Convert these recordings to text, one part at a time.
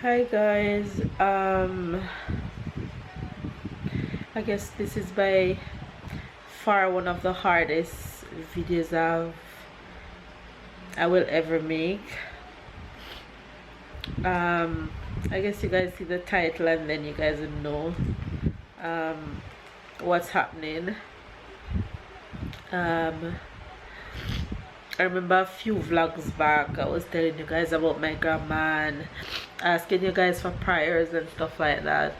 Hi guys, I guess this is by far one of the hardest videos I will ever make. I guess you guys see the title and then you guys will know what's happening. I remember a few vlogs back I was telling you guys about my grandma and asking you guys for prayers and stuff like that,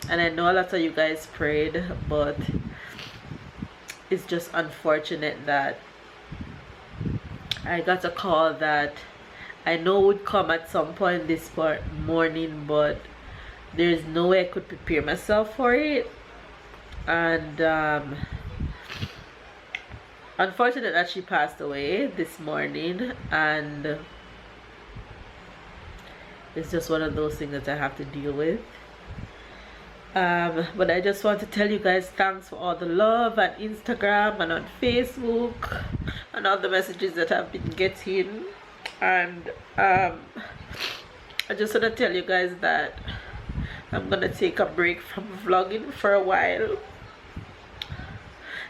and I know a lot of you guys prayed, but it's just unfortunate that I got a call that I know would come at some point this morning, but there's no way I could prepare myself for it. And unfortunate that she passed away this morning, and it's just one of those things that I have to deal with. But I just want to tell you guys thanks for all the love on Instagram and on Facebook and all the messages that I've been getting. And I just want to tell you guys that I'm gonna take a break from vlogging for a while,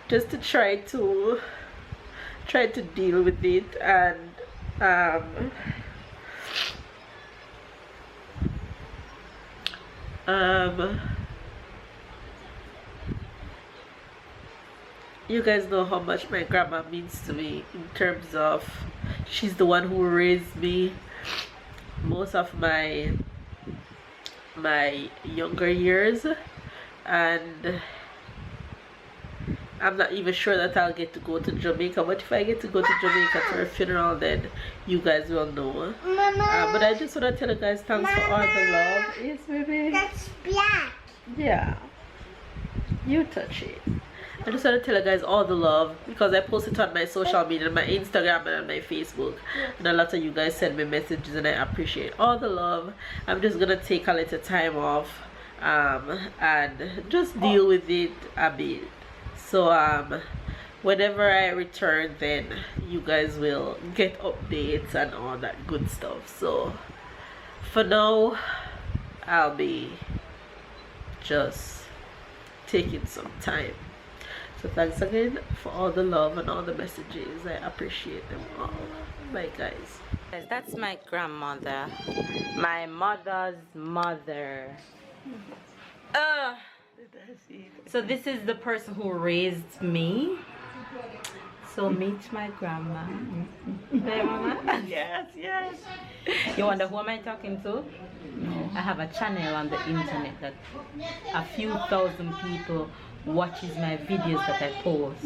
just to try to deal with it. And you guys know how much my grandma means to me, in terms of she's the one who raised me most of my younger years, and I'm not even sure that I'll get to go to Jamaica, but if I get to go to Jamaica to her funeral, then you guys will know. But I just want to tell you guys thanks for all the love. Yes, baby? That's black. Yeah, you touch it. I just want to tell you guys all the love, because I post it on my social media, my Instagram and on my Facebook, and a lot of you guys send me messages, and I appreciate all the love. I'm just gonna take a little time off and just deal with it a bit. So whenever I return, then you guys will get updates and all that good stuff. So for now, I'll be just taking some time. So thanks again for all the love and all the messages. I appreciate them all. Bye guys. That's my grandmother, my mother's mother. So this is the person who raised me. So meet my grandma. Hey, Mama? Yes, yes. You wonder who am I talking to? No. I have a channel on the internet that a few thousand people watches my videos that I post.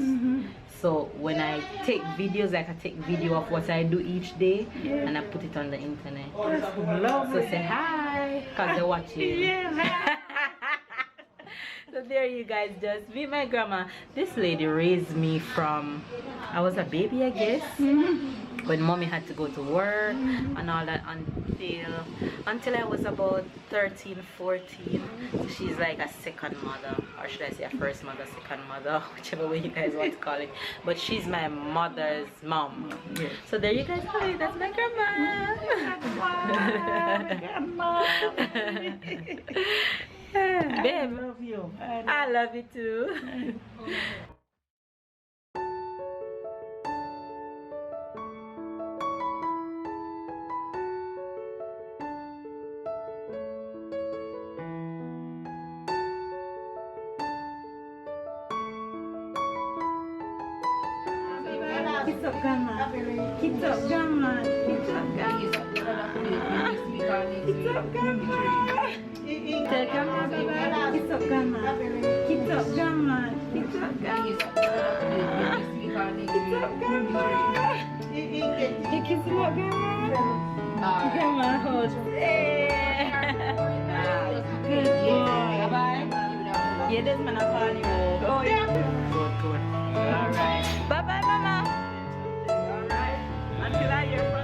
So when I take videos, like I take video of what I do each day, and I put it on the internet. So say hi, because they're watching. So there you guys just be my grandma. This lady raised me from I was a baby, I guess, when mommy had to go to work and all that, until I was about 13, 14. So she's like a second mother, or should I say a first mother, second mother, whichever way you guys want to call it. But she's my mother's mom. So there you guys have it. That's my grandma. Babe, I love you. I love you too. Kiss up, grandma. Kiss up, grandma. Kiss up, grandma. Kiss up, grandma. Tell grandma bye-bye. Kiss up, grandma. Kiss up, grandma. Kiss up, grandma. Kiss up, grandma. You kiss up, grandma. Grandma hugs. Good boy. Bye-bye. Yeah, this man will call you. Oh, yeah. Good. All right. Bye-bye, mama. All right. Until I hear from